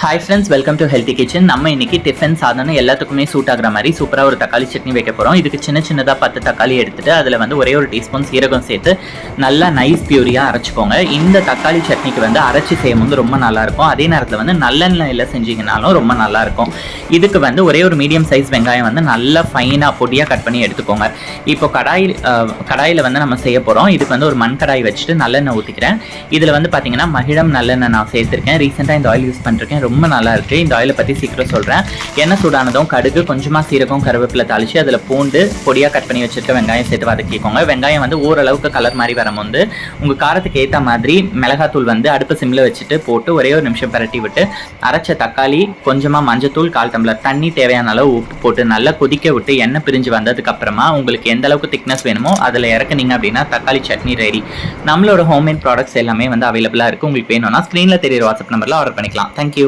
Hi friends, welcome to healthy kitchen. நம்ம இன்னைக்கு tiffin சாதனம் எல்லாத்துக்குமே சூட் ஆகிற மாதிரி சூப்பராக ஒரு தக்காளி சட்னி வைக்க போகிறோம். இதுக்கு சின்னதாக 10 தக்காளி எடுத்துட்டு அதில் வந்து ஒரே ஒரு டீஸ்பூன் சீரகம் சேர்த்து நல்லா நைஸ் பியூரியாக அரைச்சிக்கோங்க. இந்த தக்காளி சட்னிக்கு வந்து அரைச்சி செய்யும் போது ரொம்ப நல்லாயிருக்கும். அதே நேரத்தில் வந்து நல்லெண்ணெயில் செஞ்சிங்கனாலும் ரொம்ப நல்லாயிருக்கும். இதுக்கு வந்து ஒரே ஒரு மீடியம் சைஸ் வெங்காயம் வந்து நல்லா ஃபைனாக பொடியாக கட் பண்ணி எடுத்துக்கோங்க. இப்போ கடாயில் வந்து நம்ம செய்ய போகிறோம். இதுக்கு வந்து ஒரு மண் கடாய் வச்சுட்டு நல்லெண்ணெய் ஊற்றிக்கிறேன். இதில் வந்து பார்த்தீங்கன்னா மகிழம் நல்லெண்ணெய் நான் சேர்த்துருக்கேன். ரீசெண்டாக இந்த ஆயில் யூஸ் பண்ணிருக்கேன், ரொம்ப நல்லா இருக்கு. இந்த ஆயிலை பற்றி சீக்கிரம் சொல்கிறேன். எண்ணெய் சூடானதும் கடுகு, கொஞ்சமாக சீரகம், கருவேப்பிலை தாளிச்சு அதில் பூண்டு பொடியாக கட் பண்ணி வச்சுருக்க வெங்காயம் சேர்த்து வதக்கிக்கோங்க. வெங்காயம் வந்து ஓரளவுக்கு கலர் மாதிரி வரும்போது உங்கள் காரத்துக்கு ஏற்ற மாதிரி மிளகாத்தூள் வந்து அடுப்பு சிம்மில் வச்சுட்டு போட்டு ஒரே ஒரு நிமிஷம் பரட்டி விட்டு அரைச்ச தக்காளி, கொஞ்சமாக மஞ்சத்தூள், 1/4 டம்ளர் தண்ணி, தேவையான அளவு உப்பு போட்டு நல்லா கொதிக்க விட்டு எண்ணெய் பிரிஞ்சு வந்ததுக்கு அப்புறமா உங்களுக்கு எந்த அளவுக்கு திக்னஸ் வேணுமோ அதில் இறக்குனீங்க அப்படின்னா தக்காளி சட்னி ரெடி. நம்மளோட ஹோம்மேட் ப்ராடக்ட்ஸ் எல்லாமே வந்து அவைலபிளாக இருக்குது. உங்களுக்கு வேணும்னா ஸ்க்ரீனில் தெரியுற வாட்ஸ்அப் நம்பரில் ஆர்டர் பண்ணிக்கலாம். தேங்க்யூ.